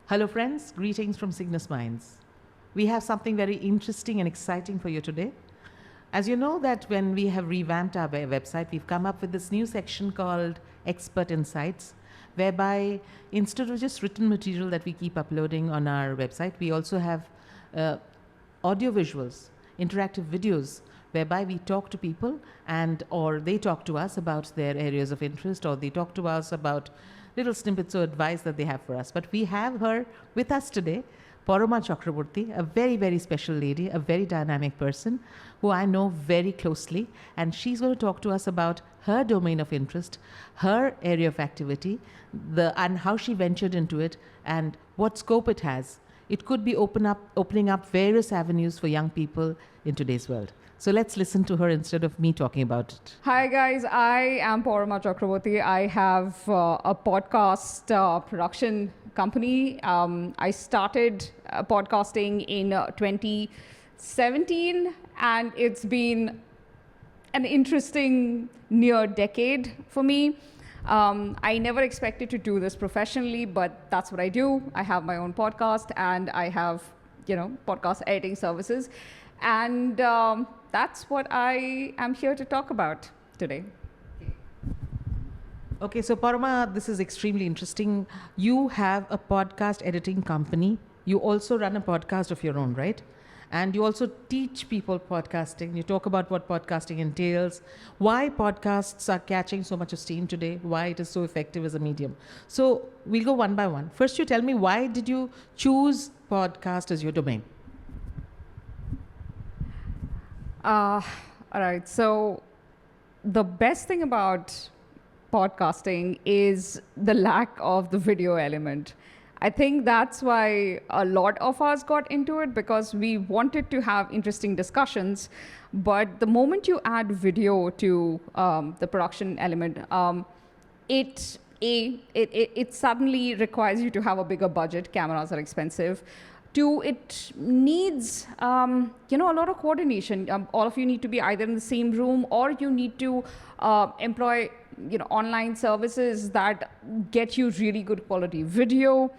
Hello friends, greetings from Cygnus Minds. We have something very interesting and exciting for you today. As you know that when we have revamped our website, we've come up with this new section called Expert Insights, whereby instead of just written material that we keep uploading on our website, we also have audio visuals, interactive videos, whereby we talk to people or they talk to us about their areas of interest, or they talk to us about little snippets of advice that they have for us. But we have her with us today, Paroma Chakravarty, a very, very special lady, a very dynamic person who I know very closely. And she's going to talk to us about her domain of interest, her area of activity, and how she ventured into it and what scope it has. It could be opening up various avenues for young people in today's world. So let's listen to her instead of me talking about it. Hi guys, I am Paroma Chakravarty. I have a podcast production company. I started podcasting in 2017, and it's been an interesting near decade for me. I never expected to do this professionally, but that's what I do. I have my own podcast, and I have, podcast editing services. And that's what I am here to talk about today. Okay, so Paroma, this is extremely interesting. You have a podcast editing company. You also run a podcast of your own, right? And you also teach people podcasting. You talk about what podcasting entails, why podcasts are catching so much of steam today, why it is so effective as a medium. So we'll go one by one. First, you tell me, why did you choose podcast as your domain? All right. So the best thing about podcasting is the lack of the video element. I think that's why a lot of us got into it, because we wanted to have interesting discussions. But the moment you add video to the production element, it suddenly requires you to have a bigger budget. Cameras are expensive. Two, it needs a lot of coordination. All of you need to be either in the same room, or you need to employ online services that get you really good quality video.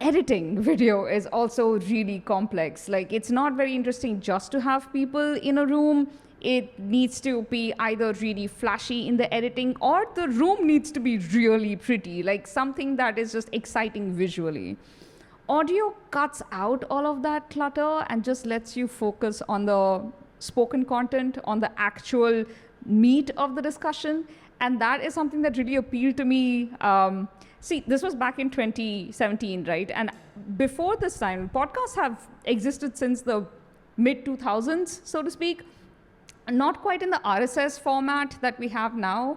Editing video is also really complex. Like, it's not very interesting just to have people in a room. It needs to be either really flashy in the editing, or the room needs to be really pretty, like something that is just exciting visually. Audio cuts out all of that clutter and just lets you focus on the spoken content, on the actual meat of the discussion. And that is something that really appealed to me. See, this was back in 2017, right? And before this time, podcasts have existed since the mid-2000s, so to speak. Not quite in the RSS format that we have now,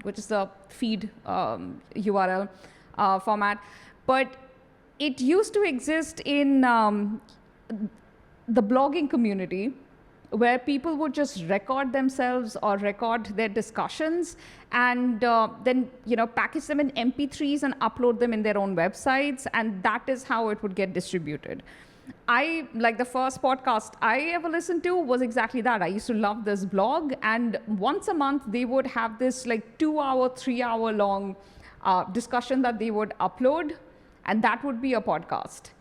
which is the feed URL format. But it used to exist in the blogging community, where people would just record themselves or record their discussions, and then package them in MP3s and upload them in their own websites, and that is how it would get distributed. The first podcast I ever listened to was exactly that. I used to love this blog, and once a month they would have this 2-hour, 3-hour long discussion that they would upload, and that would be a podcast.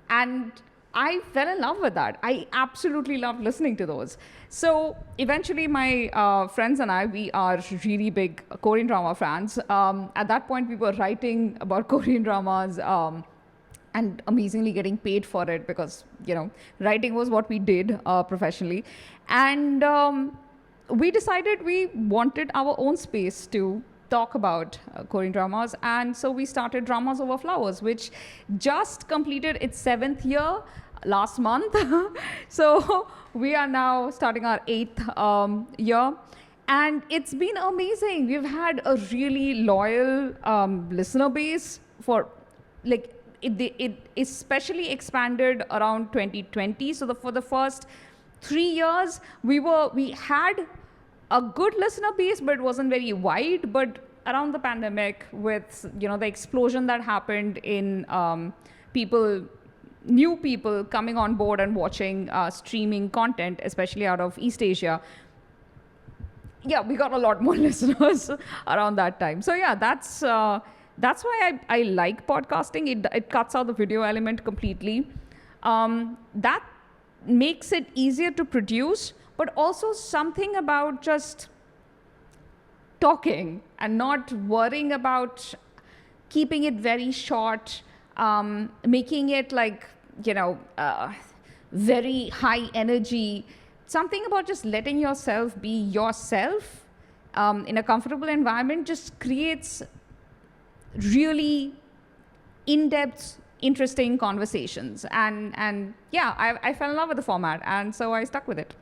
And I fell in love with that. I absolutely loved listening to those. So eventually my friends and I, we are really big Korean drama fans. At that point, we were writing about Korean dramas and amazingly getting paid for it, because, writing was what we did professionally. And we decided we wanted our own space to talk about Korean dramas. And so we started Dramas Over Flowers, which just completed its 7th year last month. So we are now starting our 8th year. And it's been amazing. We've had a really loyal listener base for it especially expanded around 2020. So for the first 3 years, we had a good listener base, but it wasn't very wide. But around the pandemic, with the explosion that happened in new people coming on board and watching streaming content, especially out of East Asia, we got a lot more listeners around that time. So that's that's why I like podcasting. It cuts out the video element completely. That makes it easier to produce, but also something about just talking and not worrying about keeping it very short, making it like, very high energy. Something about just letting yourself be yourself in a comfortable environment just creates really in-depth, interesting conversations. And yeah, I fell in love with the format, and so I stuck with it.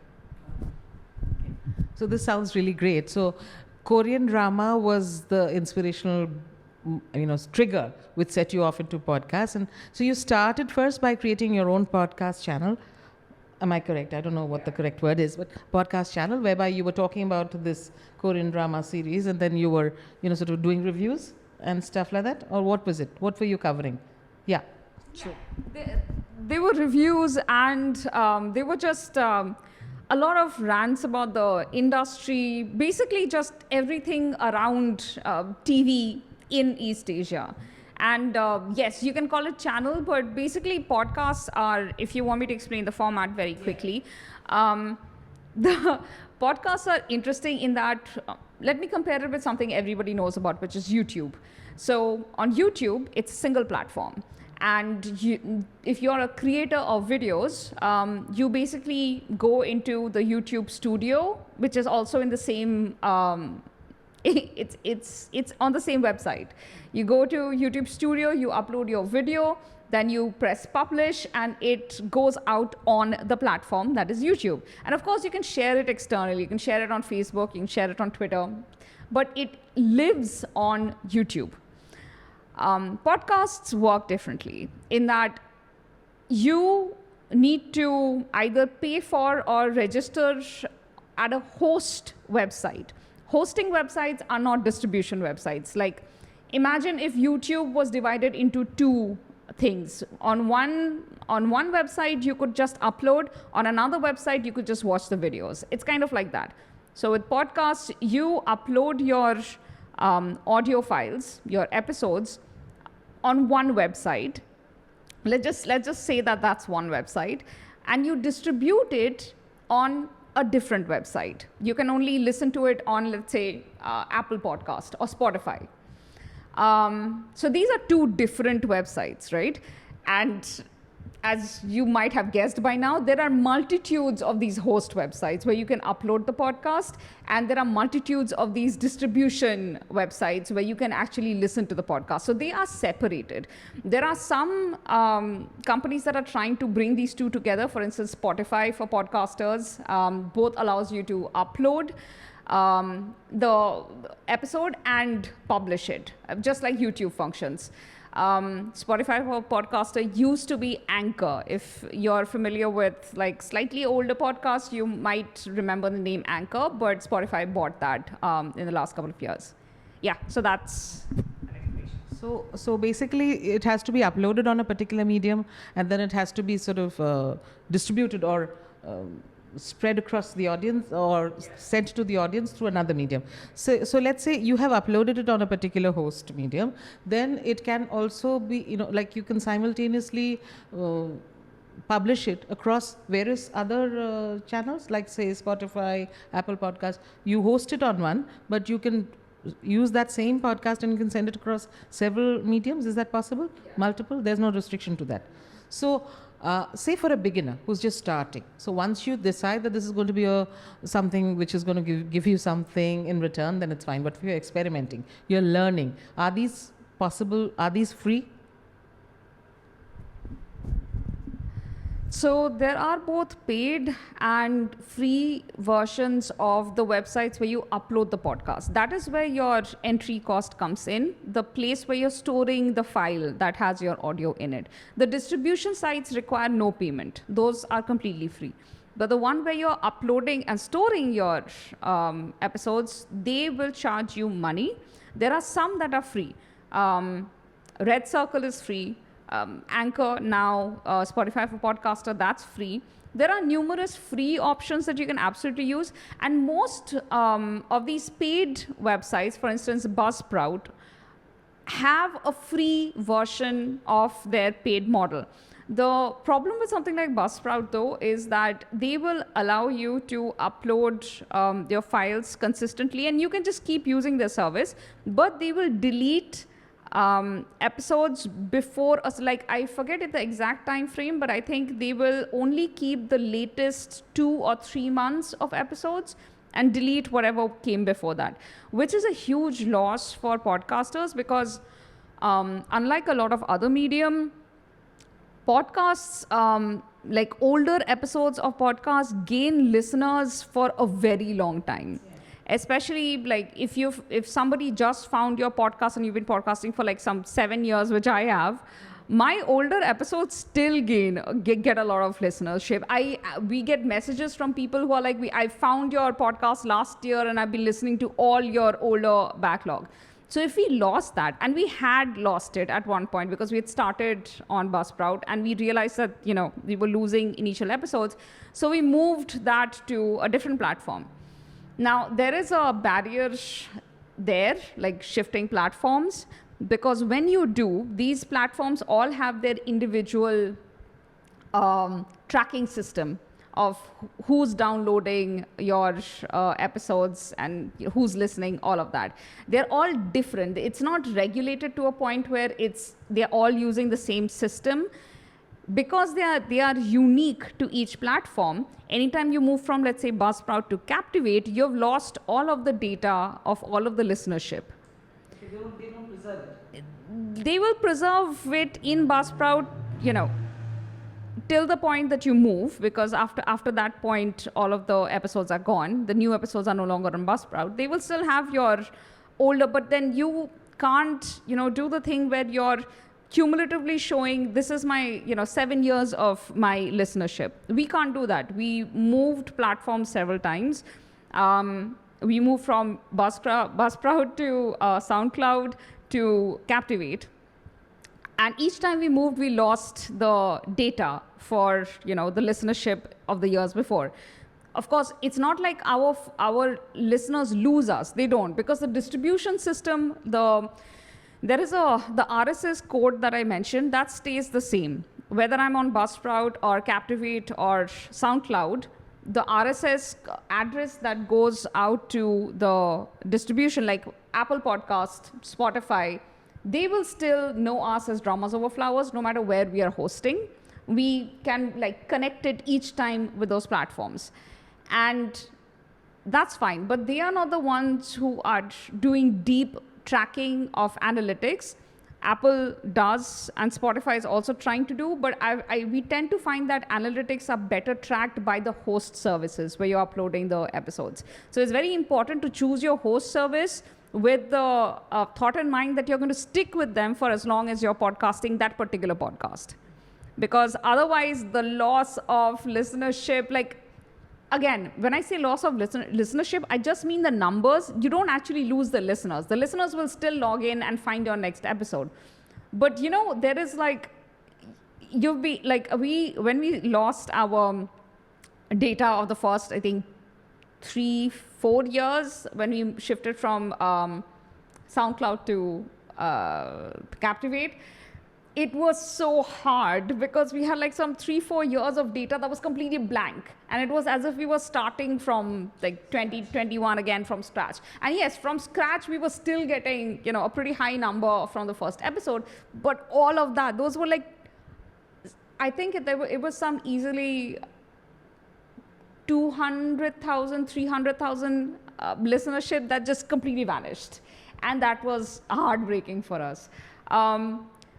So this sounds really great. So Korean drama was the inspirational trigger which set you off into podcasts. And so you started first by creating your own podcast channel. Am I correct? I don't know what the correct word is, but podcast channel whereby you were talking about this Korean drama series, and then you were, sort of doing reviews and stuff like that? Or what was it? What were you covering? Yeah. Sure. They were reviews, and they were just a lot of rants about the industry, basically just everything around TV in East Asia. And yes, you can call it channel, but basically podcasts are, if you want me to explain the format very quickly, the podcasts are interesting in that, let me compare it with something everybody knows about, which is YouTube. So on YouTube, it's a single platform. And if you're a creator of videos, you basically go into the YouTube studio, which is also in the same, it's on the same website. You go to YouTube studio, you upload your video, then you press publish, and it goes out on the platform that is YouTube. And of course, you can share it externally. You can share it on Facebook, you can share it on Twitter, but it lives on YouTube. Podcasts work differently in that you need to either pay for or register at a host website. Hosting websites are not distribution websites. Like, imagine if YouTube was divided into two things. On one website, you could just upload. On another website, you could just watch the videos. It's kind of like that. So with podcasts, you upload your audio files, your episodes, on one website. Let's just say that that's one website, and you distribute it on a different website. You can only listen to it on, let's say, Apple Podcast or Spotify. So these are two different websites, right? And as you might have guessed by now, there are multitudes of these host websites where you can upload the podcast, and there are multitudes of these distribution websites where you can actually listen to the podcast. So they are separated. There are some companies that are trying to bring these two together. For instance, Spotify for podcasters, both allows you to upload the episode and publish it, just like YouTube functions. Spotify for podcaster used to be Anchor. If you're familiar with like slightly older podcasts, you might remember the name Anchor, but Spotify bought that in the last couple of years. Yeah, so that's an explanation. So basically it has to be uploaded on a particular medium, and then it has to be sort of distributed or spread across the audience or sent to the audience through another medium. So let's say you have uploaded it on a particular host medium, then it can also be, like you can simultaneously publish it across various other channels, like say Spotify, Apple Podcast. You host it on one, but you can use that same podcast and you can send it across several mediums. Is that possible? Yeah. Multiple? There's no restriction to that. So say for a beginner who's just starting, so once you decide that this is going to be something which is going to give you something in return, then it's fine. But if you're experimenting, you're learning, are these possible? Are these free? So there are both paid and free versions of the websites where you upload the podcast. That is where your entry cost comes in, the place where you're storing the file that has your audio in it. The distribution sites require no payment. Those are completely free. But the one where you're uploading and storing your episodes, they will charge you money. There are some that are free. Red Circle is free. Anchor now, Spotify for podcaster, that's free. There are numerous free options that you can absolutely use, and most of these paid websites, for instance Buzzsprout, have a free version of their paid model. The problem with something like Buzzsprout, though, is that they will allow you to upload your files consistently, and you can just keep using their service, but they will delete episodes before us. Like, I forget the exact time frame, but I think they will only keep the latest 2 or 3 months of episodes and delete whatever came before that, which is a huge loss for podcasters because unlike a lot of other medium, podcasts, like older episodes of podcasts gain listeners for a very long time. Especially like if somebody just found your podcast and you've been podcasting for like some 7 years, which I have, my older episodes still get a lot of listenership. We get messages from people who are like, I found your podcast last year and I've been listening to all your older backlog. So if we lost that, and we had lost it at one point because we had started on Buzzsprout and we realized that, we were losing initial episodes. So we moved that to a different platform. Now, there is a barrier there, like shifting platforms, because when you do, these platforms all have their individual tracking system of who's downloading your episodes and who's listening, all of that. They're all different. It's not regulated to a point where they're all using the same system. Because they are unique to each platform, anytime you move from, let's say, Buzzsprout to Captivate, you've lost all of the data of all of the listenership. Okay, they don't preserve it. They will preserve it in Buzzsprout, till the point that you move, because after that point, all of the episodes are gone. The new episodes are no longer on Buzzsprout. They will still have your older, but then you can't, do the thing where you're cumulatively showing this is my 7 years of my listenership. We can't do that. We moved platforms several times. We moved from Buzzsprout to SoundCloud to Captivate, and each time we moved, we lost the data for the listenership of the years before. Of course, it's not like our listeners lose us. They don't, because the distribution system, there is the RSS code that I mentioned, that stays the same. Whether I'm on Buzzsprout or Captivate or SoundCloud, the RSS address that goes out to the distribution, like Apple Podcast, Spotify, they will still know us as Dramas Over Flowers no matter where we are hosting. We can connect it each time with those platforms. And that's fine. But they are not the ones who are doing deep tracking of analytics. Apple does, and Spotify is also trying to do, but we tend to find that analytics are better tracked by the host services where you're uploading the episodes. So it's very important to choose your host service with the thought in mind that you're going to stick with them for as long as you're podcasting that particular podcast. Because otherwise, the loss of listenership, again, when I say loss of listenership, I just mean the numbers. You don't actually lose the listeners. The listeners will still log in and find your next episode. But there is when we lost our data of the first, I think, 3-4 years, when we shifted from SoundCloud to Captivate, it was so hard because we had some 3-4 years of data that was completely blank. And it was as if we were starting from 2021 again from scratch. And yes, from scratch, we were still getting, a pretty high number from the first episode. But all of that, those were I think it was some easily 200,000, 300,000 listenership that just completely vanished. And that was heartbreaking for us.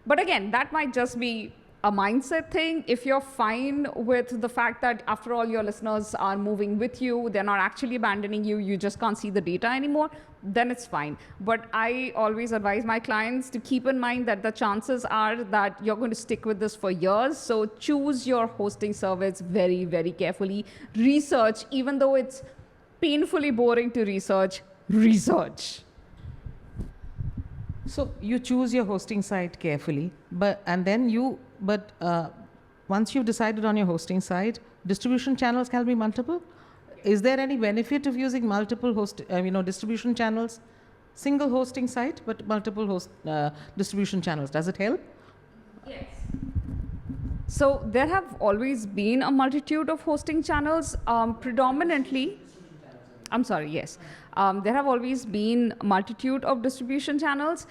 But again, that might just be a mindset thing. If you're fine with the fact that after all your listeners are moving with you, they're not actually abandoning you, you just can't see the data anymore, then it's fine. But I always advise my clients to keep in mind that the chances are that you're going to stick with this for years. So choose your hosting service very, very carefully. Research, even though it's painfully boring to research. So you choose your hosting site carefully, but once you've decided on your hosting site, distribution channels can be multiple. Is there any benefit of using multiple distribution channels? single hosting site, but multiple distribution channels. Does it help? Yes. So there have always been a multitude of hosting channels, predominantly. I'm sorry, yes. There have always been a multitude of distribution channels,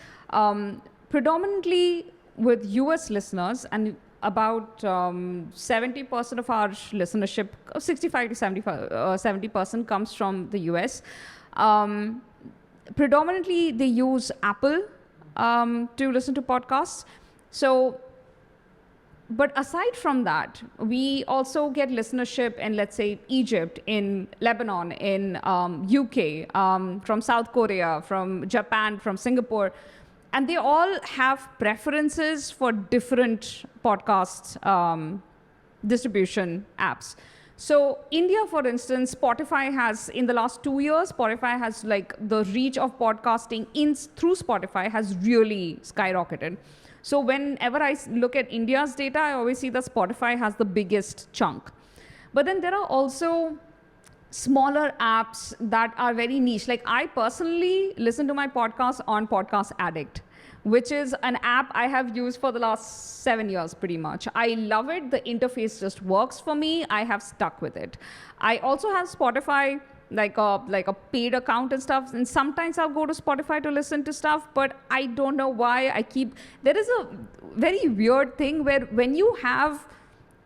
predominantly with US listeners, and about 70% of our listenership, 65 to 70% comes from the US. Predominantly, they use Apple to listen to podcasts. So, but aside from that, we also get listenership in, let's say, Egypt, in Lebanon, in UK, from South Korea, from Japan, from Singapore. And they all have preferences for different podcast distribution apps. So India, for instance, Spotify has, in the last 2 years, Spotify has, like, the reach of podcasting through Spotify has really skyrocketed. So whenever I look at India's data, I always see that Spotify has the biggest chunk. But then there are also smaller apps that are very niche. Like, I personally listen to my podcast on Podcast Addict, which is an app I have used for the last 7 years pretty much. I love it. The interface just works for me. I have stuck with it. I also have Spotify, like a paid account and stuff, and sometimes I'll go to Spotify to listen to stuff, but I don't know why there is a very weird thing where when you have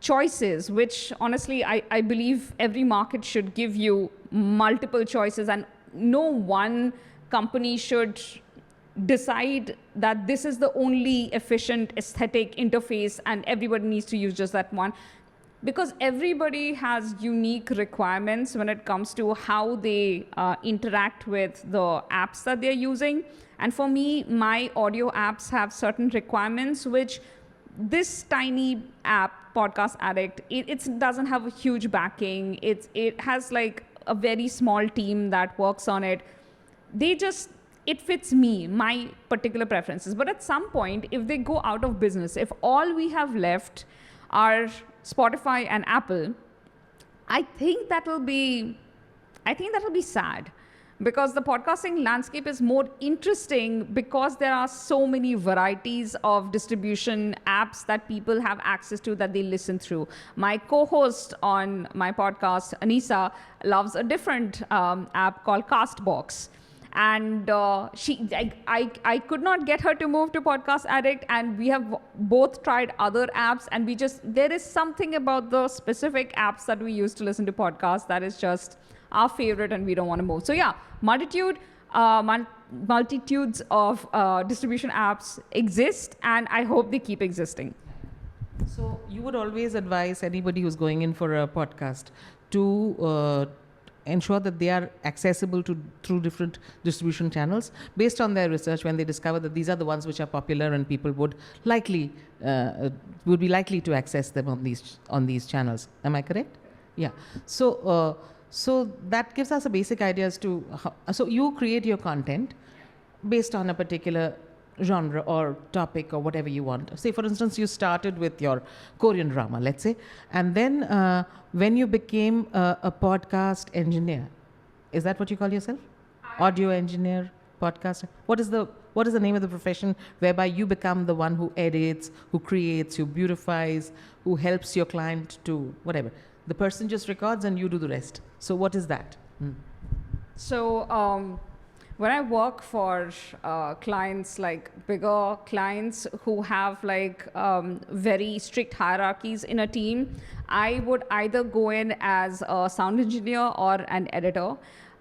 choices, which honestly I believe every market should give you multiple choices, and no one company should decide that this is the only efficient aesthetic interface and everybody needs to use just that one, because everybody has unique requirements when it comes to how they interact with the apps that they're using. And for me, my audio apps have certain requirements which this tiny app, Podcast Addict, it doesn't have a huge backing. It has like a very small team that works on it. It fits me, my particular preferences. But at some point, if they go out of business, if all we have left are Spotify and Apple, I think that will be sad, because the podcasting landscape is more interesting because there are so many varieties of distribution apps that people have access to that they listen through. My co-host on my podcast, Anisa, loves a different app called Castbox. And I could not get her to move to Podcast Addict, and we have both tried other apps, and there is something about the specific apps that we use to listen to podcasts that is just our favorite, and we don't want to move. So yeah, multitudes of distribution apps exist, and I hope they keep existing. So you would always advise anybody who's going in for a podcast to ensure that they are accessible through different distribution channels based on their research, when they discover that these are the ones which are popular and people would be likely to access them on these channels. Am I correct? Yeah. So that gives us a basic idea as to so you create your content based on a particular genre or topic or whatever you want. Say, for instance, you started with your Korean drama, let's say, and then when you became a podcast engineer, is that what you call yourself? Audio engineer, podcaster? What is the name of the profession whereby you become the one who edits, who creates, who beautifies, who helps your client to whatever? The person just records and you do the rest. So what is that? So when I work for clients, like bigger clients who have like very strict hierarchies in a team, I would either go in as a sound engineer or an editor.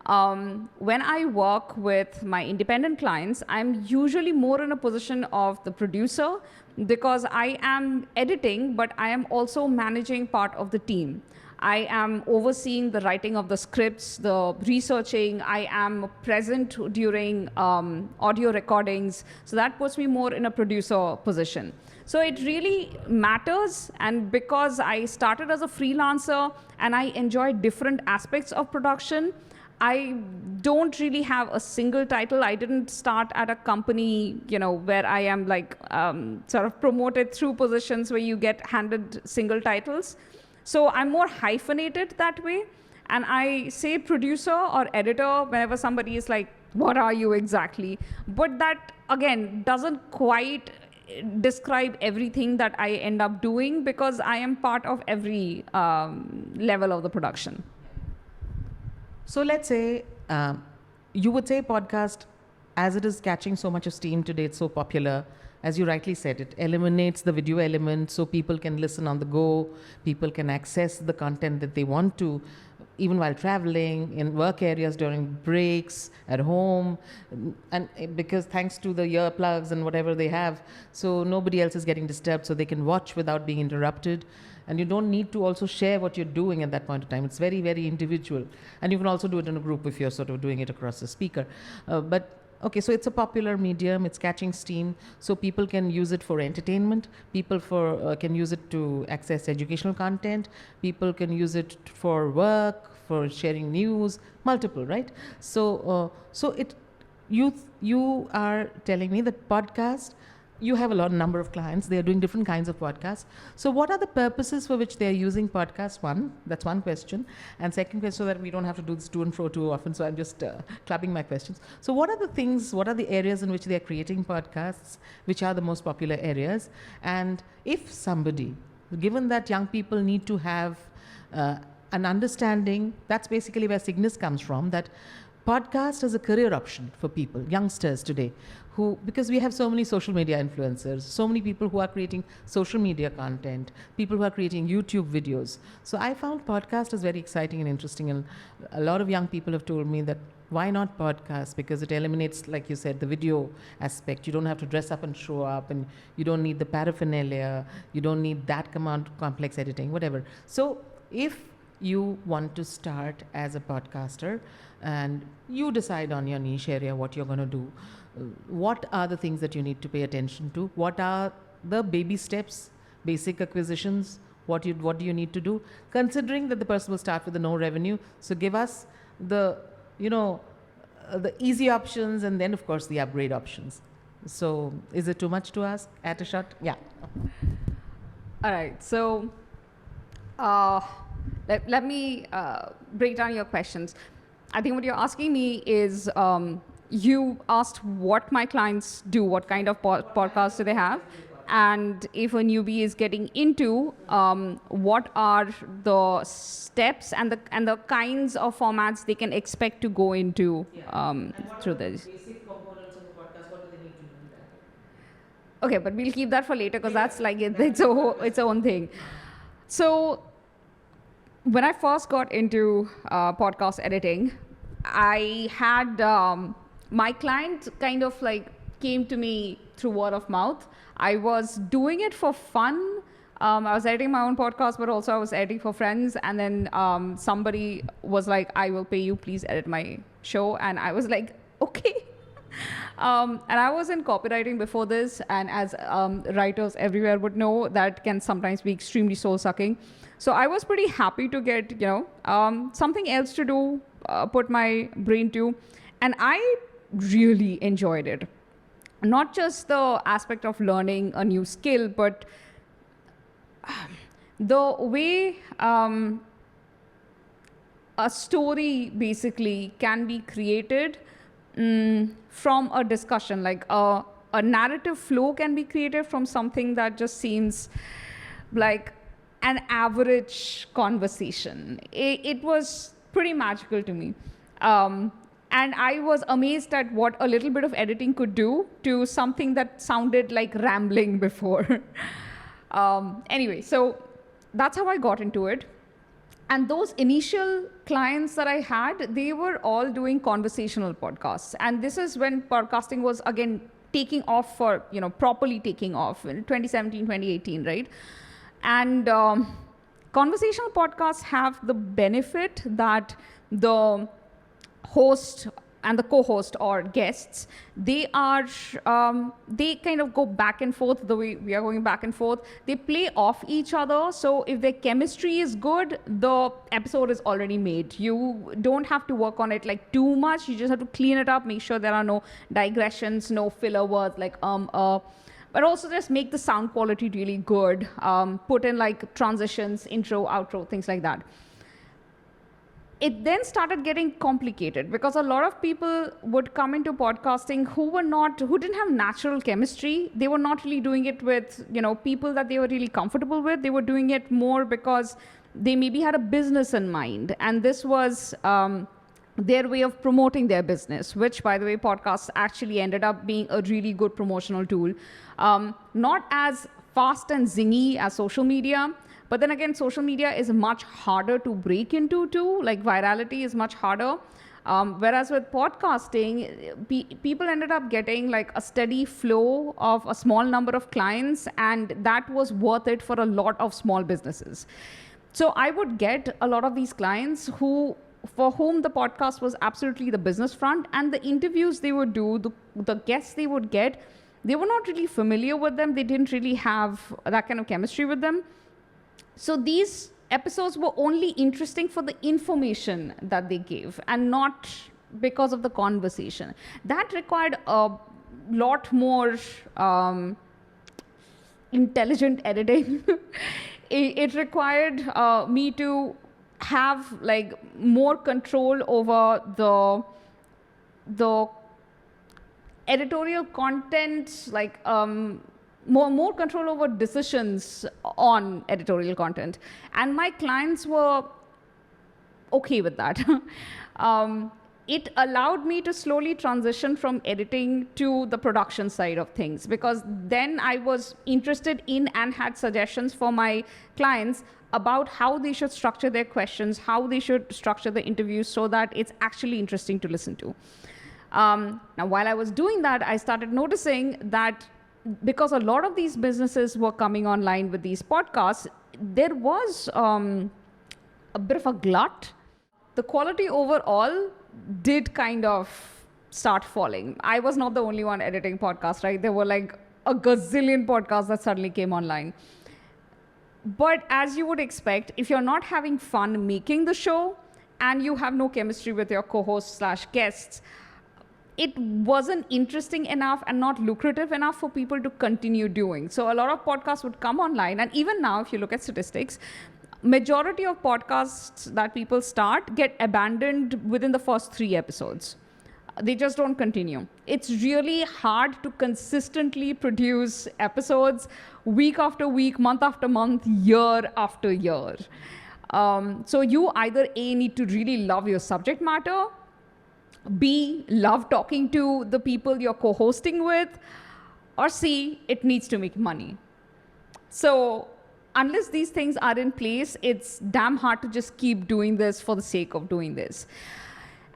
When I work with my independent clients, I'm usually more in a position of the producer, because I am editing, but I am also managing part of the team. I am overseeing the writing of the scripts, the researching. I am present during audio recordings. So that puts me more in a producer position. So it really matters. And because I started as a freelancer and I enjoy different aspects of production, I don't really have a single title. I didn't start at a company, where I am like sort of promoted through positions where you get handed single titles. So I'm more hyphenated that way. And I say producer or editor whenever somebody is like what are you exactly? But that, again, doesn't quite describe everything that I end up doing, because I am part of every level of the production. So let's say you would say podcast, as it is catching so much of steam today, it's so popular. As you rightly said, it eliminates the video element, so people can listen on the go, people can access the content that they want to, even while traveling, in work areas, during breaks, at home, and because thanks to the earplugs and whatever they have, so nobody else is getting disturbed, so they can watch without being interrupted. And you don't need to also share what you're doing at that point of time. It's very, very individual. And you can also do it in a group if you're sort of doing it across the speaker. Okay, so it's a popular medium, it's catching steam, so people can use it for entertainment, people can use it to access educational content, people can use it for work, for sharing news, multiple, right? So you are telling me that podcast, you have a number of clients, they are doing different kinds of podcasts. So what are the purposes for which they are using podcasts? That's one question. And second question, so that we don't have to do this to and fro too often, so I'm just clubbing my questions. So what are the areas in which they are creating podcasts, which are the most popular areas? And if somebody, given that young people need to have an understanding, that's basically where Cygnus comes from, that podcast is a career option for people, youngsters today, because we have so many social media influencers, so many people who are creating social media content, people who are creating YouTube videos. So I found podcast is very exciting and interesting, and a lot of young people have told me that why not podcast, because it eliminates, like you said, the video aspect. You don't have to dress up and show up, and you don't need the paraphernalia, you don't need that complex editing, whatever. So if you want to start as a podcaster and you decide on your niche area what you're going to do, what are the things that you need to pay attention to? What are the baby steps, basic acquisitions? What do you need to do, considering that the person will start with no revenue? So give us the easy options, and then of course the upgrade options. So is it too much to ask at a shot? Yeah. All right. So let me break down your questions. I think what you're asking me is, you asked what my clients do, what kind of podcasts do they have, and if a newbie is getting into, what are the steps and the kinds of formats they can expect to go into through this. Basic components of the podcast, what do they need to do? Okay, but we'll keep that for later, because that's like it's its own thing. So when I first got into podcast editing, I had my client kind of like came to me through word of mouth. I was doing it for fun. I was editing my own podcast, but also I was editing for friends. And then somebody was like, I will pay you, please edit my show. And I was like, okay. And I was in copywriting before this. And as writers everywhere would know, that can sometimes be extremely soul-sucking. So I was pretty happy to get, something else to do, put my brain to. And I really enjoyed it. Not just the aspect of learning a new skill, but the way a story basically can be created from a discussion. Like a narrative flow can be created from something that just seems like an average conversation. It was pretty magical to me. And I was amazed at what a little bit of editing could do to something that sounded like rambling before. Anyway, so that's how I got into it. And those initial clients that I had, they were all doing conversational podcasts. And this is when podcasting was, again, taking off properly taking off in 2017, 2018, right? And conversational podcasts have the benefit that the host and the co-host or guests, they kind of go back and forth the way we are going back and forth. They play off each other. So if their chemistry is good, the episode is already made. You don't have to work on it like too much. You just have to clean it up, make sure there are no digressions, no filler words like but also just make the sound quality really good. Put in like transitions, intro, outro, things like that. it then started getting complicated because a lot of people would come into podcasting who didn't have natural chemistry. They were not really doing it with, people that they were really comfortable with. They were doing it more because they maybe had a business in mind. And this was their way of promoting their business, which, by the way, podcasts actually ended up being a really good promotional tool. Not as fast and zingy as social media, but then again, social media is much harder to break into too. Like virality is much harder. Whereas with podcasting, people ended up getting like a steady flow of a small number of clients, and that was worth it for a lot of small businesses. So I would get a lot of these clients for whom the podcast was absolutely the business front, and the interviews they would do, the guests they would get, they were not really familiar with them. They didn't really have that kind of chemistry with them. So these episodes were only interesting for the information that they gave and not because of the conversation. That required a lot more intelligent editing. It required me to have like more control over the editorial content, like more control over decisions on editorial content. And my clients were okay with that. It allowed me to slowly transition from editing to the production side of things, because then I was interested in and had suggestions for my clients about how they should structure their questions, how they should structure the interviews so that it's actually interesting to listen to. Now, while I was doing that, I started noticing that because a lot of these businesses were coming online with these podcasts, there was a bit of a glut. The quality overall did kind of start falling. I was not the only one editing podcasts, right? There were like a gazillion podcasts that suddenly came online. But as you would expect, if you're not having fun making the show and you have no chemistry with your co-hosts/guests, it wasn't interesting enough and not lucrative enough for people to continue doing. So a lot of podcasts would come online. And even now, if you look at statistics, majority of podcasts that people start get abandoned within the first 3 episodes. They just don't continue. It's really hard to consistently produce episodes week after week, month after month, year after year. So you either A, need to really love your subject matter, B, love talking to the people you're co-hosting with, or C, it needs to make money. So unless these things are in place, it's damn hard to just keep doing this for the sake of doing this.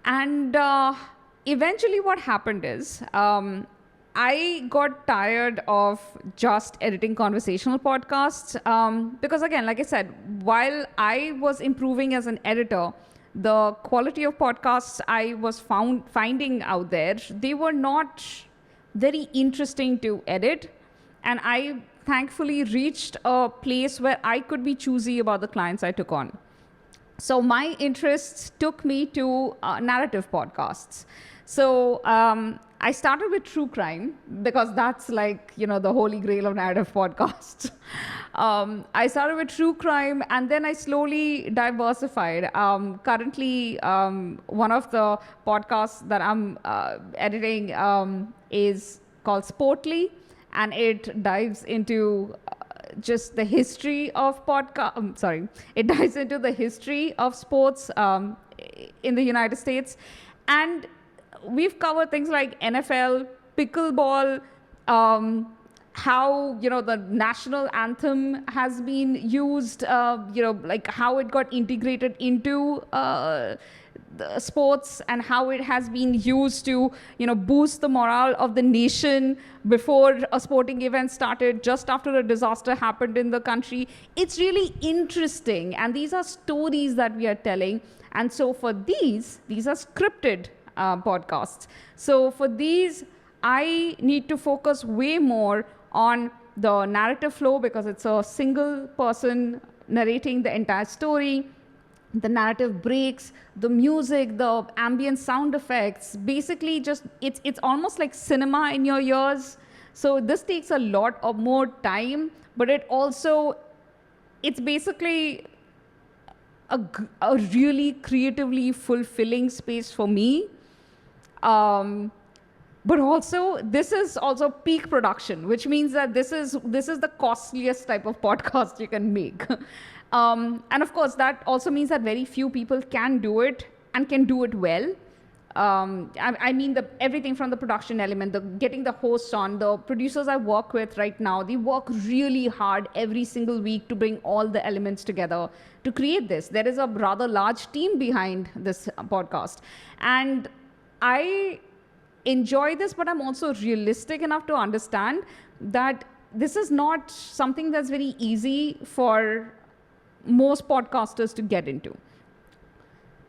And eventually what happened is I got tired of just editing conversational podcasts because, again, like I said, while I was improving as an editor, the quality of podcasts I was finding out there, they were not very interesting to edit. And I thankfully reached a place where I could be choosy about the clients I took on. So my interests took me to narrative podcasts. So I started with true crime because that's like, the holy grail of narrative podcasts. I started with true crime and then I slowly diversified. Currently, one of the podcasts that I'm editing is called Sportly, and it dives into just the history of it dives into the history of sports in the United States. And we've covered things like NFL, pickleball, how, the national anthem has been used, like how it got integrated into the sports and how it has been used to, boost the morale of the nation before a sporting event started, just after a disaster happened in the country. It's really interesting. And these are stories that we are telling. And so for these are scripted podcasts. So for these, I need to focus way more on the narrative flow because it's a single person narrating the entire story, the narrative breaks, the music, the ambient sound effects. Basically, just it's almost like cinema in your ears. So this takes a lot of more time, but it's basically a really creatively fulfilling space for me. But also, this is also peak production, which means that this is the costliest type of podcast you can make. And of course, that also means that very few people can do it and can do it well. I mean, everything from the production element, getting the hosts on, the producers I work with right now, they work really hard every single week to bring all the elements together to create this. There is a rather large team behind this podcast. And I enjoy this, but I'm also realistic enough to understand that this is not something that's very easy for most podcasters to get into.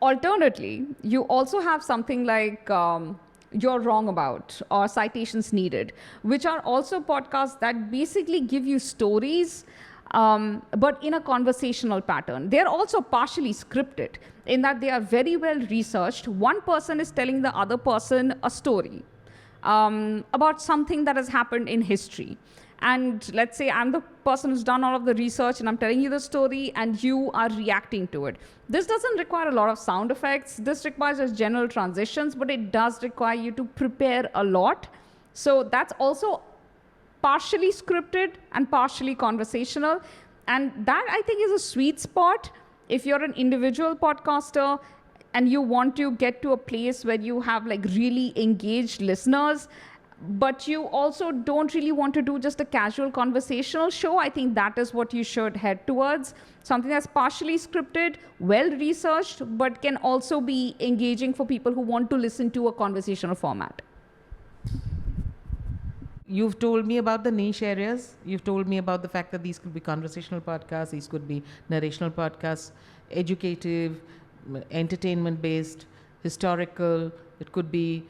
Alternately, you also have something like You're Wrong About or Citations Needed, which are also podcasts that basically give you stories, but in a conversational pattern. They're also partially scripted in that they are very well researched. One person is telling the other person a story about something that has happened in history. And let's say I'm the person who's done all of the research and I'm telling you the story and you are reacting to it. This doesn't require a lot of sound effects. This requires just general transitions, but it does require you to prepare a lot. So that's also partially scripted and partially conversational. And that, I think, is a sweet spot if you're an individual podcaster and you want to get to a place where you have like really engaged listeners, but you also don't really want to do just a casual conversational show. I think that is what you should head towards. Something that's partially scripted, well-researched, but can also be engaging for people who want to listen to a conversational format. You've told me about the niche areas. You've told me about the fact that these could be conversational podcasts, these could be narrational podcasts, educative, entertainment-based, historical. It could be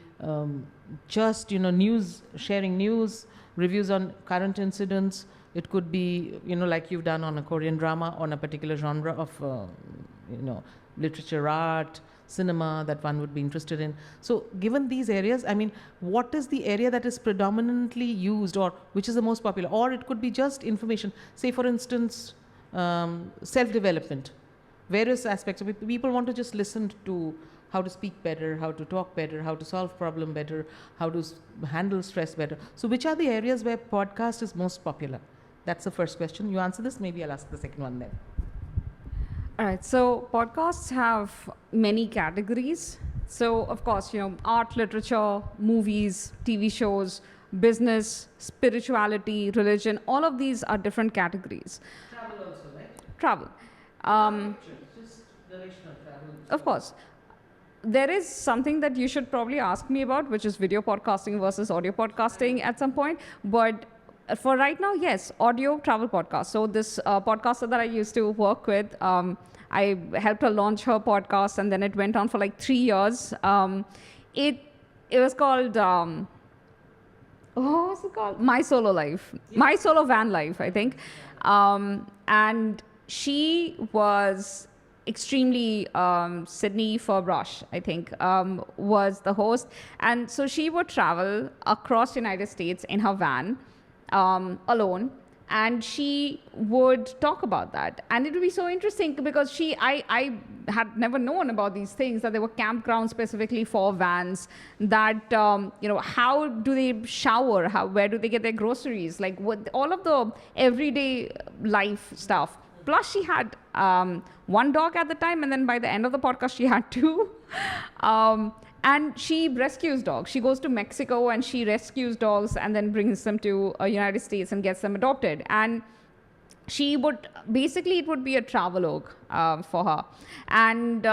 just, news, sharing news, reviews on current incidents. It could be, like you've done on a Korean drama, on a particular genre of, literature, art, cinema that one would be interested in. So given these areas, I mean, what is the area that is predominantly used, or which is the most popular? Or it could be just information. Say, for instance, self-development, various aspects of it. People want to just listen to how to speak better, how to talk better, how to solve problem better, how to handle stress better. So which are the areas where podcast is most popular? That's the first question. You answer this, maybe I'll ask the second one then. All right, so podcasts have many categories. So of course, art, literature, movies, TV shows, business, spirituality, religion, all of these are different categories. Travel also, right? Travel. Just directional travel. Of course. There is something that you should probably ask me about, which is video podcasting versus audio podcasting at some point. But for right now, yes, audio travel podcast. So this podcaster that I used to work with, I helped her launch her podcast, and then it went on for like 3 years. It was called, what was it called? My Solo Life. Yeah. My Solo Van Life, I think. And she was extremely Sydney Furbrush, I think, was the host. And so she would travel across the United States in her van alone, and she would talk about that. And it would be so interesting because I had never known about these things, that there were campgrounds specifically for vans, that, how do they shower? Where do they get their groceries? Like all of the everyday life stuff. Plus, she had one dog at the time, and then by the end of the podcast, she had two. And she rescues dogs. She goes to Mexico and she rescues dogs and then brings them to the United States and gets them adopted. And she would, basically, it would be a travelogue for her. And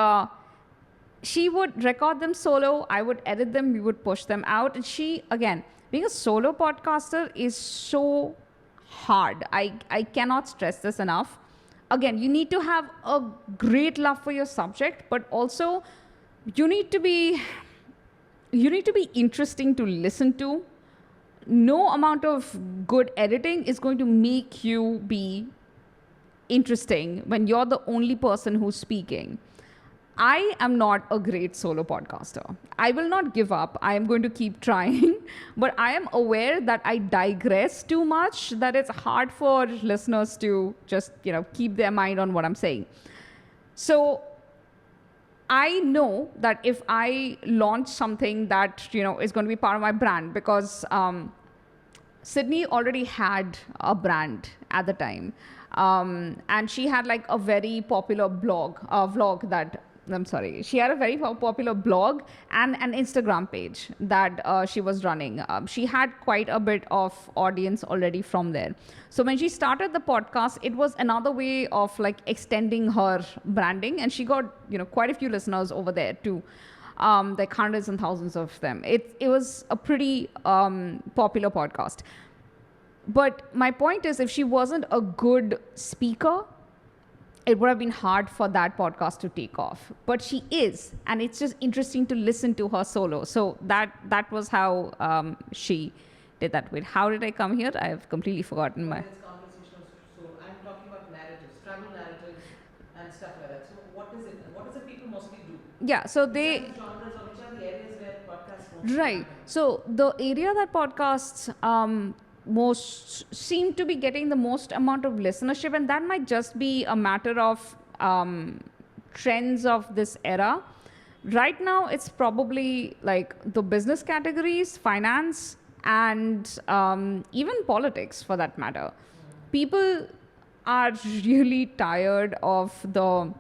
she would record them solo. I would edit them. We would push them out. And she, again, being a solo podcaster is so hard. I cannot stress this enough. Again, you need to have a great love for your subject, but also you need to be interesting to listen to. No amount of good editing is going to make you be interesting when you're the only person who's speaking. I am not a great solo podcaster. I will not give up. I am going to keep trying, but I am aware that I digress too much, that it's hard for listeners to just, keep their mind on what I'm saying. So I know that if I launch something that is going to be part of my brand, because Sydney already had a brand at the time, and she had like a very popular vlog that. I'm sorry. She had a very popular blog and an Instagram page that she was running. She had quite a bit of audience already from there. So when she started the podcast, it was another way of like extending her branding, and she got quite a few listeners over there too, like hundreds and thousands of them. It was a pretty popular podcast. But my point is, if she wasn't a good speaker, it would have been hard for that podcast to take off. But she is, and it's just interesting to listen to her solo. So that was how she did that. Wait, how did I come here? I've completely forgotten my. This conversation so I'm talking about narratives, travel narratives, and stuff like that. So what is it? What does the people mostly do? Yeah, so Which they. are the genres or which are the areas where podcasts mostly Right. happen? So the area that podcasts most seem to be getting the most amount of listenership, and that might just be a matter of trends of this era. Right now, it's probably like the business categories, finance, and even politics for that matter. People are really tired of the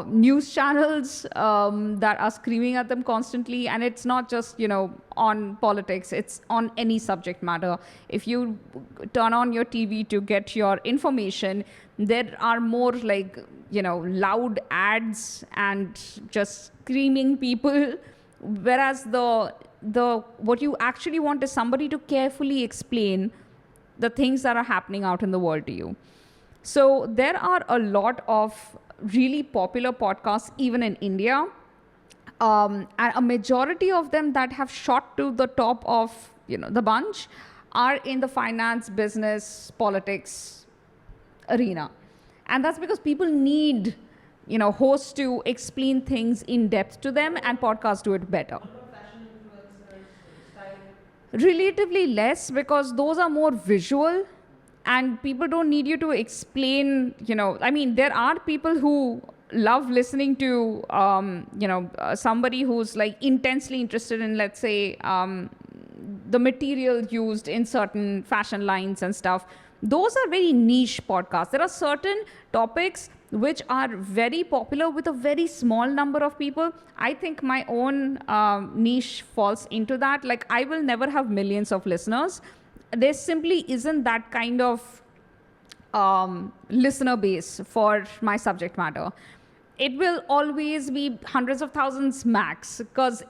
news channels that are screaming at them constantly, and it's not just on politics, it's on any subject matter. If you turn on your TV to get your information, there are more like loud ads and just screaming people, whereas the what you actually want is somebody to carefully explain the things that are happening out in the world to you. So there are a lot of really popular podcasts even in India, and a majority of them that have shot to the top of the bunch are in the finance, business, politics arena. And that's because people need hosts to explain things in depth to them, and podcasts do it better. What about fashion influencers, style? Relatively less, because those are more visual and people don't need you to explain. I mean, there are people who love listening to somebody who's like intensely interested in, let's say, the material used in certain fashion lines and stuff. Those are very niche podcasts. There are certain topics which are very popular with a very small number of people. I think my own niche falls into that. Like, I will never have millions of listeners. There simply isn't that kind of listener base for my subject matter. It will always be hundreds of thousands max, because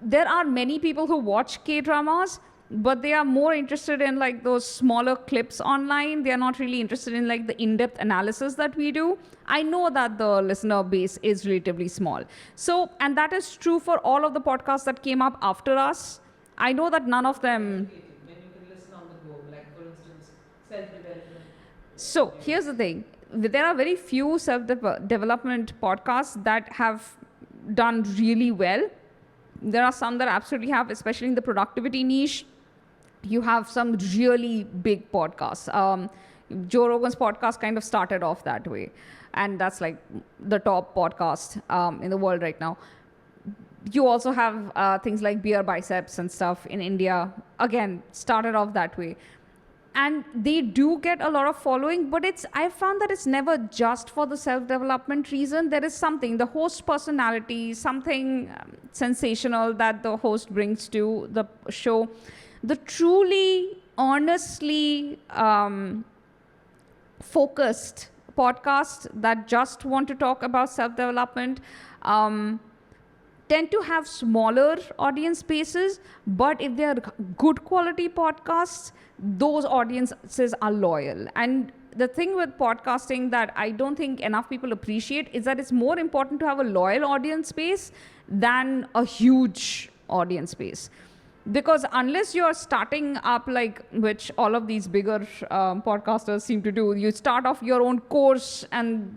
there are many people who watch K-dramas, but they are more interested in like those smaller clips online. They are not really interested in like the in-depth analysis that we do. I know that the listener base is relatively small. So, and that is true for all of the podcasts that came up after us. I know that none of them. When you can listen on the go, like for instance, self-development. So here's the thing. There are very few self-development podcasts that have done really well. There are some that absolutely have, especially in the productivity niche. You have some really big podcasts. Joe Rogan's podcast kind of started off that way. And that's like the top podcast in the world right now. You also have things like Beer Biceps and stuff in India. Again, started off that way. And they do get a lot of following, but I found that it's never just for the self-development reason. There is something, the host personality, something sensational that the host brings to the show. The truly, honestly focused podcasts that just want to talk about self-development tend to have smaller audience bases, but if they are good quality podcasts, those audiences are loyal. And the thing with podcasting that I don't think enough people appreciate is that it's more important to have a loyal audience base than a huge audience base. Because unless you're starting up, like which all of these bigger podcasters seem to do, you start off your own course and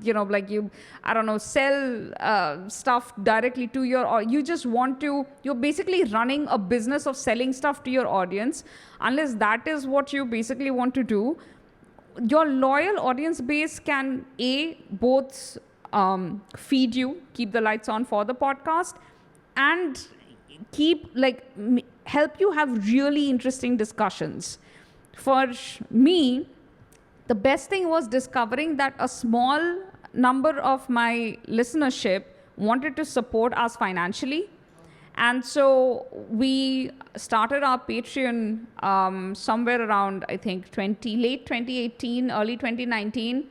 sell stuff directly to or you're basically running a business of selling stuff to your audience. Unless that is what you basically want to do, your loyal audience base can both feed you, keep the lights on for the podcast, and help you have really interesting discussions. For me, the best thing was discovering that a small number of my listenership wanted to support us financially. And so we started our Patreon somewhere around, I think, late 2018, early 2019.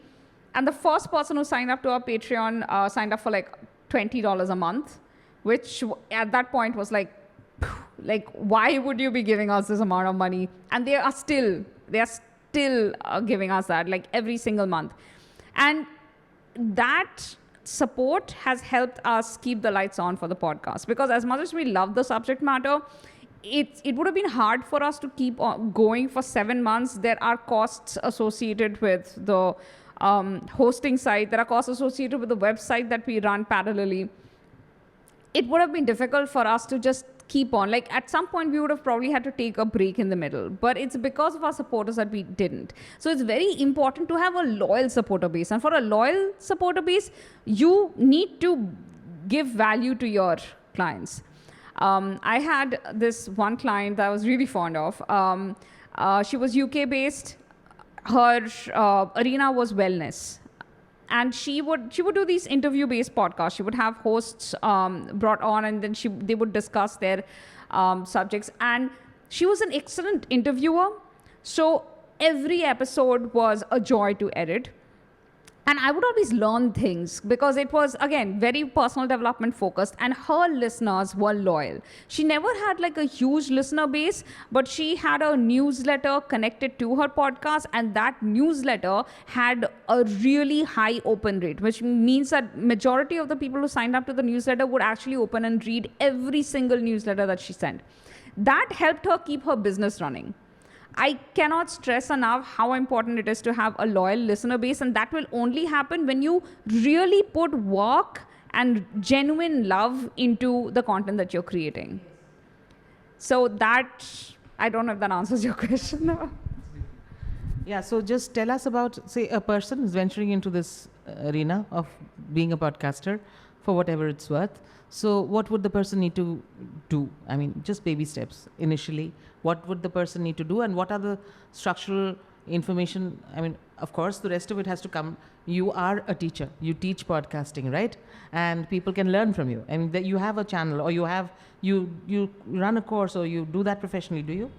And the first person who signed up to our Patreon signed up for like $20 a month, which at that point was like, why would you be giving us this amount of money? And they are still giving us that, like, every single month. And that support has helped us keep the lights on for the podcast, because as much as we love the subject matter, it would have been hard for us to keep on going for 7 months. There are costs associated with the hosting site. There are costs associated with the website that we run parallelly. It would have been difficult for us to just keep on. Like, at some point, we would have probably had to take a break in the middle. But it's because of our supporters that we didn't. So it's very important to have a loyal supporter base. And for a loyal supporter base, you need to give value to your clients. I had this one client that I was really fond of. She was UK-based. Her arena was wellness. And she would do these interview-based podcasts. She would have hosts brought on, and then they would discuss their subjects. And she was an excellent interviewer. So every episode was a joy to edit. And I would always learn things, because it was, again, very personal development focused, and her listeners were loyal. She never had like a huge listener base, but she had a newsletter connected to her podcast, and that newsletter had a really high open rate, which means that majority of the people who signed up to the newsletter would actually open and read every single newsletter that she sent. That helped her keep her business running. I cannot stress enough how important it is to have a loyal listener base, and that will only happen when you really put work and genuine love into the content that you're creating. So that, I don't know if that answers your question. Yeah, so just tell us about, say, a person is venturing into this arena of being a podcaster for whatever it's worth. So what would the person need to do? I mean, just baby steps initially. What would the person need to do, and what are the structural information? I mean, of course, the rest of it has to come. You are a teacher. You teach podcasting, right? And people can learn from you. I mean, that you have a channel, or you run a course, or you do that professionally, do you?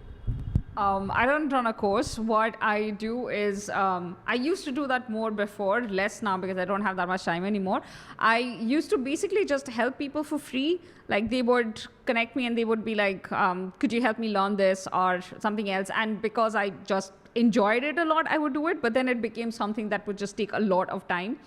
I don't run a course. What I do is, I used to do that more before, less now because I don't have that much time anymore. I used to basically just help people for free. Like, they would connect me and they would be like, could you help me learn this or something else? And because I just enjoyed it a lot, I would do it. But then it became something that would just take a lot of time.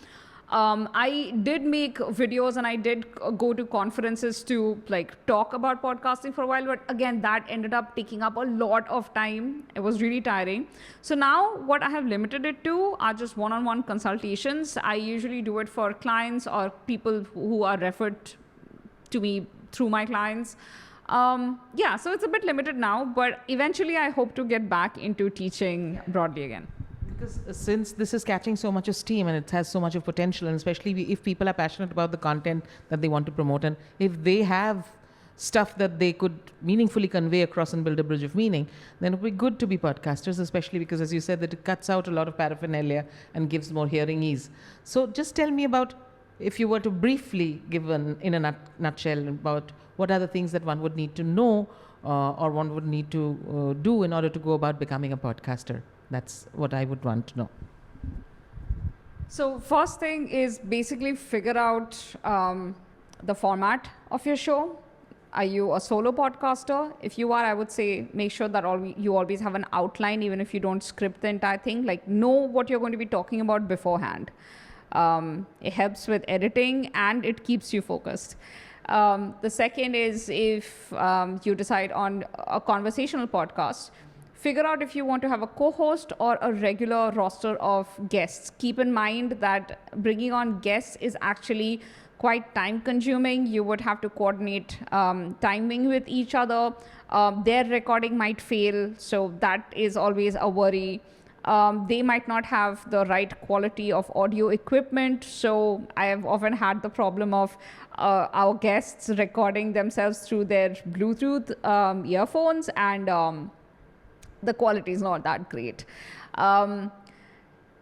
I did make videos, and I did go to conferences to like talk about podcasting for a while, but again, that ended up taking up a lot of time. It was really tiring. So now what I have limited it to are just one-on-one consultations. I usually do it for clients or people who are referred to me through my clients. Yeah, so it's a bit limited now, but eventually I hope to get back into teaching broadly again. Because since this is catching so much of steam and it has so much of potential, and especially if people are passionate about the content that they want to promote, and if they have stuff that they could meaningfully convey across and build a bridge of meaning, then it would be good to be podcasters, especially because, as you said, that it cuts out a lot of paraphernalia and gives more hearing ease. So just tell me about, if you were to briefly give in a nutshell about what are the things that one would need to know or one would need to do in order to go about becoming a podcaster. That's what I would want to know. So first thing is basically figure out the format of your show. Are you a solo podcaster? If you are, I would say make sure that you always have an outline, even if you don't script the entire thing. Like, know what you're going to be talking about beforehand. It helps with editing and it keeps you focused. The second is, if you decide on a conversational podcast, figure out if you want to have a co-host or a regular roster of guests. Keep in mind that bringing on guests is actually quite time consuming. You would have to coordinate timing with each other. Their recording might fail, so that is always a worry. They might not have the right quality of audio equipment. So I have often had the problem of our guests recording themselves through their Bluetooth earphones, and the quality is not that great.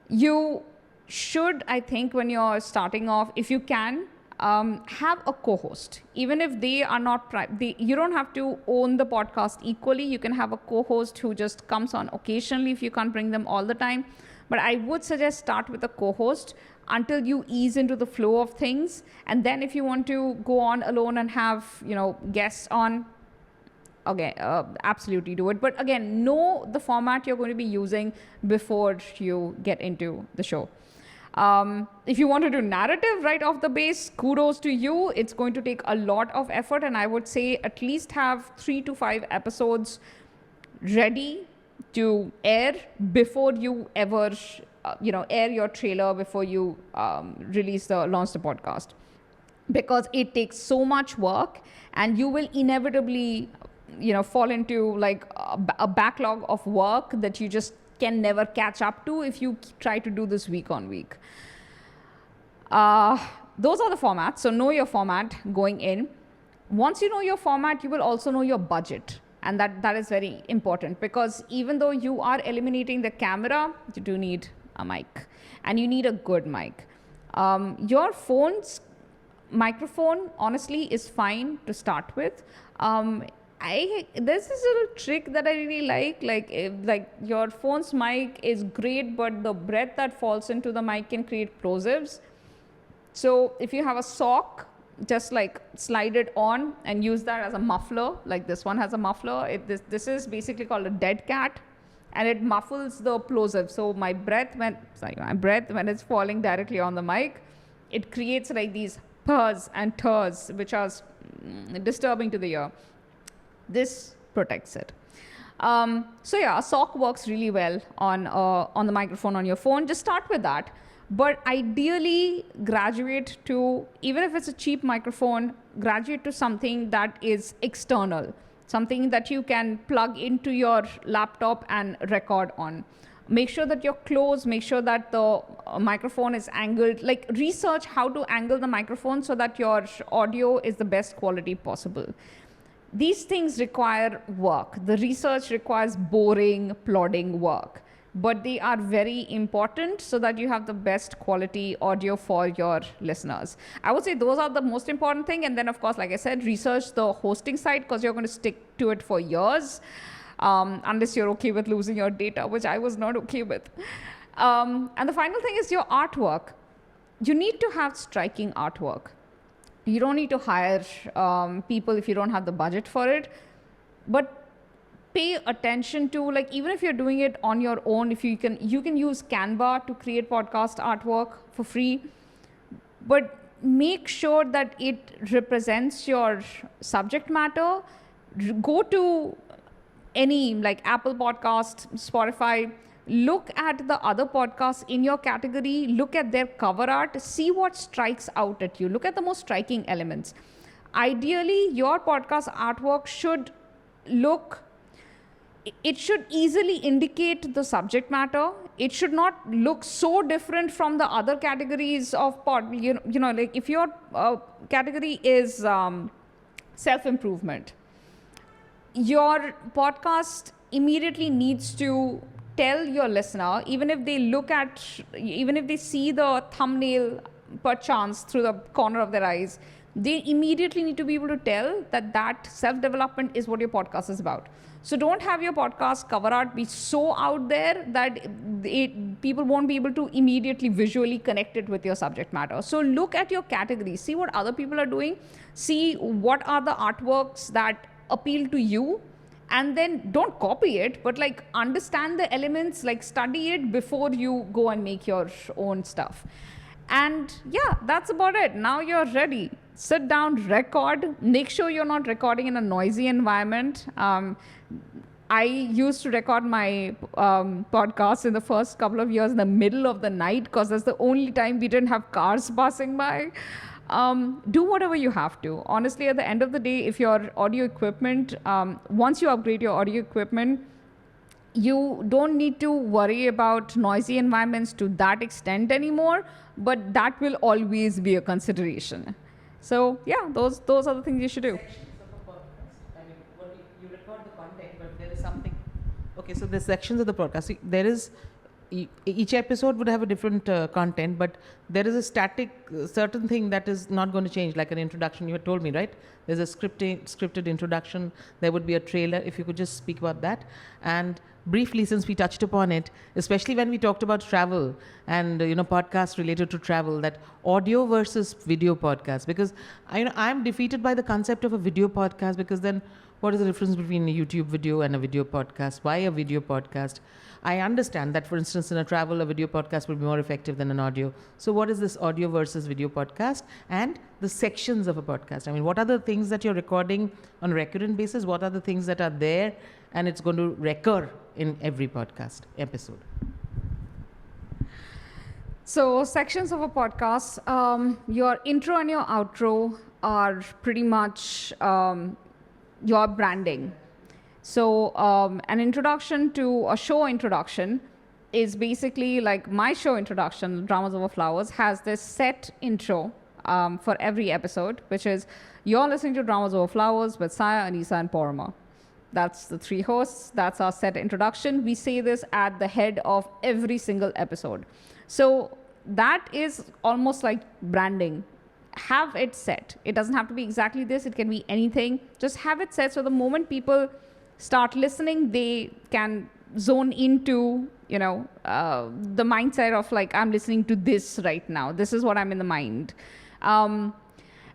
You should, I think, when you're starting off, if you can, have a co-host. Even if they are not, you don't have to own the podcast equally. You can have a co-host who just comes on occasionally if you can't bring them all the time. But I would suggest start with a co-host until you ease into the flow of things. And then if you want to go on alone and have, guests on, okay, absolutely do it. But again, know the format you're going to be using before you get into the show. If you want to do narrative right off the base, kudos to you. It's going to take a lot of effort, and I would say at least have 3 to 5 episodes ready to air before you ever, air your trailer, before you launch the podcast, because it takes so much work, and you will inevitably, fall into like a backlog of work that you just can never catch up to if you try to do this week on week. Those are the formats. So know your format going in. Once you know your format, you will also know your budget. And that is very important, because even though you are eliminating the camera, you do need a mic, and you need a good mic. Your phone's microphone, honestly, is fine to start with. There's this little trick that I really like your phone's mic is great, but the breath that falls into the mic can create plosives. So if you have a sock, just like slide it on and use that as a muffler. Like this one has a muffler. This is basically called a dead cat, and it muffles the plosive. So my breath when it's falling directly on the mic, it creates like these purrs and turs, which are disturbing to the ear. This protects it. So yeah, a sock works really well on the microphone on your phone. Just start with that. But ideally, graduate to, even if it's a cheap microphone, graduate to something that is external, something that you can plug into your laptop and record on. Make sure that you're close, make sure that the microphone is angled, like research how to angle the microphone so that your audio is the best quality possible. These things require work. The research requires boring, plodding work, but they are very important so that you have the best quality audio for your listeners. I would say those are the most important thing. And then, of course, like I said, research the hosting site, because you're going to stick to it for years, unless you're okay with losing your data, which I was not okay with. And the final thing is your artwork. You need to have striking artwork. You don't need to hire people if you don't have the budget for it, but pay attention to, like, even if you're doing it on your own, if you can use Canva to create podcast artwork for free, but make sure that it represents your subject matter. Go to any, like, Apple Podcast, Spotify, look at the other podcasts in your category, look at their cover art, see what strikes out at you, look at the most striking elements. Ideally, your podcast artwork should easily indicate the subject matter. It should not look so different from the other categories of like if your category is self-improvement, your podcast immediately needs to tell your listener, even if they see the thumbnail perchance through the corner of their eyes, they immediately need to be able to tell that self-development is what your podcast is about. So don't have your podcast cover art be so out there that people won't be able to immediately visually connect it with your subject matter. So look at your category, see what other people are doing, see what are the artworks that appeal to you, and then don't copy it, but like understand the elements, like study it before you go and make your own stuff. And yeah, that's about it. Now you're ready. Sit down, record. Make sure you're not recording in a noisy environment. I used to record my podcast in the first couple of years in the middle of the night, because that's the only time we didn't have cars passing by. Do whatever you have to. Honestly, at the end of the day, if your audio equipment, once you upgrade your audio equipment, you don't need to worry about noisy environments to that extent anymore, but that will always be a consideration. So yeah, those are the things you should do. Sections of a podcast. I mean, you record the content, but there is something. Okay, so there's sections of the podcast. See, there is each episode would have a different content, but there is a static certain thing that is not going to change, like an introduction. You had told me, right? There's a scripted introduction. There would be a trailer. If you could just speak about that. And briefly, since we touched upon it, especially when we talked about travel and podcasts related to travel, that audio versus video podcast, because I'm defeated by the concept of a video podcast, because then what is the difference between a YouTube video and a video podcast? Why a video podcast? I understand that, for instance, in a travel, a video podcast will be more effective than an audio. So what is this audio versus video podcast, and the sections of a podcast? I mean, what are the things that you're recording on a recurrent basis? What are the things that are there and it's going to recur in every podcast episode? So sections of a podcast, your intro and your outro are pretty much your branding. So an introduction to a show introduction is basically like my show introduction, Dramas Over Flowers, has this set intro for every episode, which is you're listening to Dramas Over Flowers with Saya, Anisa, and Paroma. That's the three hosts. That's our set introduction. We say this at the head of every single episode. So that is almost like branding. Have it set. It doesn't have to be exactly this. It can be anything. Just have it set, so the moment people start listening, they can zone into the mindset of like, I'm listening to this right now. This is what I'm in the mind.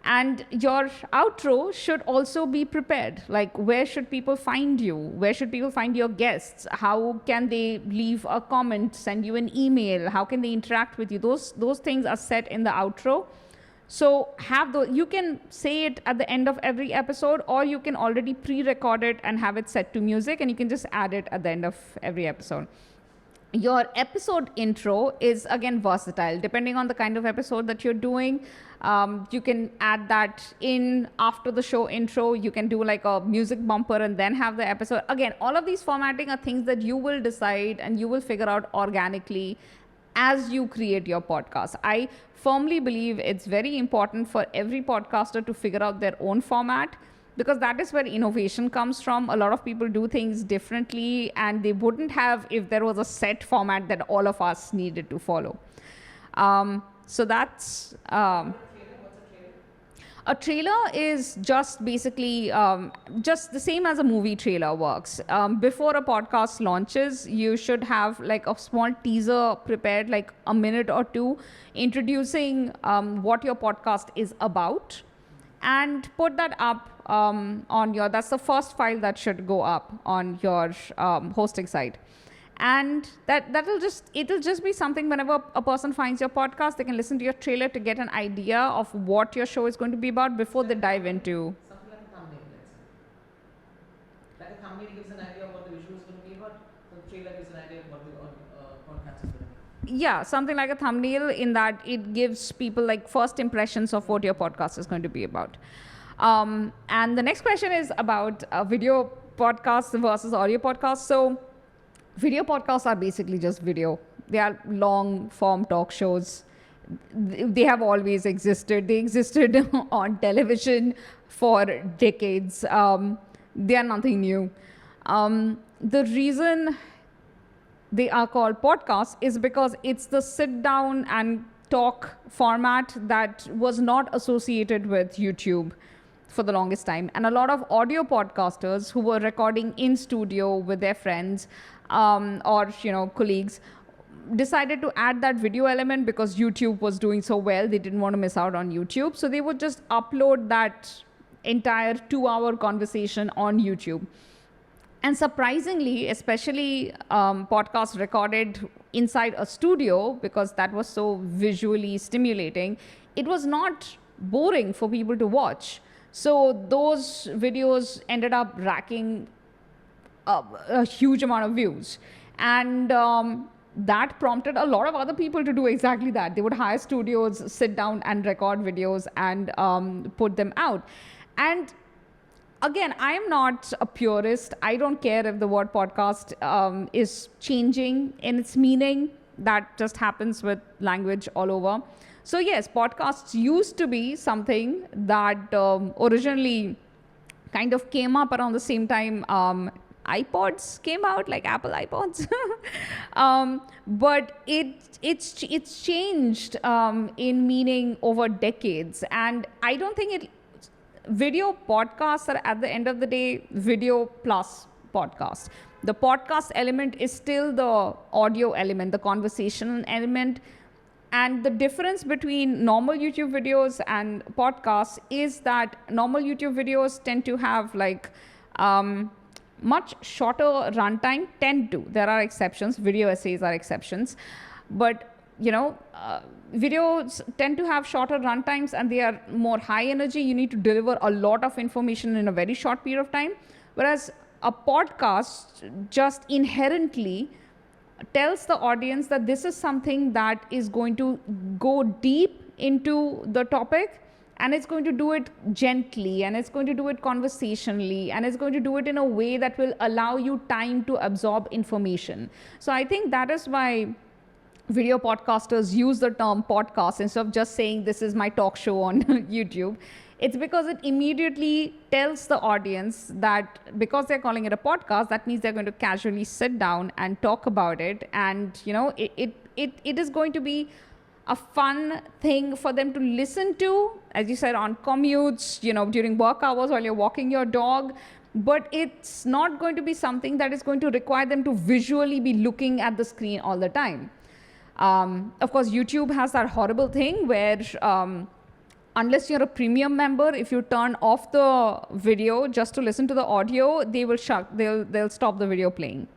And your outro should also be prepared. Like, where should people find you? Where should people find your guests? How can they leave a comment, send you an email? How can they interact with you? Those things are set in the outro. So you can say it at the end of every episode, or you can already pre-record it and have it set to music, and you can just add it at the end of every episode. Your episode intro is again versatile, depending on the kind of episode that you're doing. You can add that in after the show intro. You can do like a music bumper and then have the episode. Again, all of these formatting are things that you will decide and you will figure out organically as you create your podcast. I firmly believe it's very important for every podcaster to figure out their own format, because that is where innovation comes from. A lot of people do things differently, and they wouldn't have if there was a set format that all of us needed to follow. So that's... A trailer is just basically just the same as a movie trailer works. Before a podcast launches, you should have like a small teaser prepared, like a minute or two, introducing what your podcast is about, and put that up on your, that's the first file that should go up on your hosting site. And it'll just be something, whenever a person finds your podcast, they can listen to your trailer to get an idea of what your show is going to be about before they dive into. Something like a thumbnail, let's say. Like a thumbnail gives an idea of what the visual is going to be about, the trailer gives an idea of what the podcast is going to be. Yeah, something like a thumbnail, in that it gives people like first impressions of what your podcast is going to be about. And the next question is about video podcasts versus audio podcasts. So video podcasts are basically just video. They are long form talk shows. They have always existed. They existed on television for decades. They are nothing new. The reason they are called podcasts is because it's the sit down and talk format that was not associated with YouTube for the longest time. And a lot of audio podcasters who were recording in studio with their friends or colleagues decided to add that video element because YouTube was doing so well. They didn't want to miss out on YouTube. So they would just upload that entire 2-hour conversation on YouTube. And surprisingly, especially podcasts recorded inside a studio, because that was so visually stimulating, it was not boring for people to watch. So those videos ended up racking a huge amount of views. And that prompted a lot of other people to do exactly that. They would hire studios, sit down and record videos and put them out. And again, I'm not a purist. I don't care if the word podcast is changing in its meaning. That just happens with language all over. So yes, podcasts used to be something that originally kind of came up around the same time iPods came out, like Apple iPods. But it's changed in meaning over decades, and I don't think it. Video podcasts are at the end of the day video plus podcast. The podcast element is still the audio element, the conversation element. And the difference between normal YouTube videos and podcasts is that normal YouTube videos tend to have like much shorter runtime, tend to. There are exceptions, video essays are exceptions. But videos tend to have shorter runtimes and they are more high energy. You need to deliver a lot of information in a very short period of time. Whereas a podcast just inherently tells the audience that this is something that is going to go deep into the topic, and it's going to do it gently, and it's going to do it conversationally, and it's going to do it in a way that will allow you time to absorb information. So I think that is why video podcasters use the term podcast instead of just saying this is my talk show on YouTube. It's because it immediately tells the audience that because they're calling it a podcast, that means they're going to casually sit down and talk about it. And, it is going to be a fun thing for them to listen to, as you said, on commutes, during work hours while you're walking your dog. But it's not going to be something that is going to require them to visually be looking at the screen all the time. Of course, YouTube has that horrible thing where unless you're a premium member, if you turn off the video just to listen to the audio, they'll stop the video playing.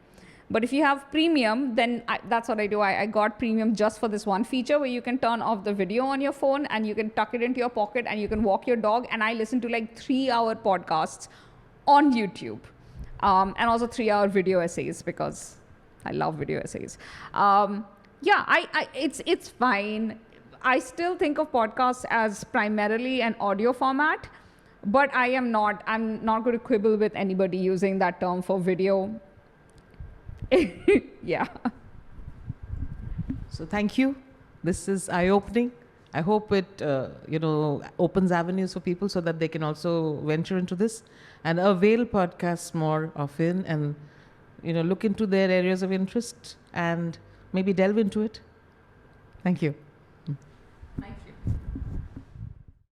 But if you have premium, then that's what I do. I got premium just for this one feature where you can turn off the video on your phone and you can tuck it into your pocket and you can walk your dog. And I listen to like 3-hour podcasts on YouTube, and also 3-hour video essays because I love video essays. It's fine. I still think of podcasts as primarily an audio format, but I'm not going to quibble with anybody using that term for video. Yeah. So thank you. This is eye-opening. I hope it, opens avenues for people so that they can also venture into this and avail podcasts more often and, look into their areas of interest and maybe delve into it. Thank you.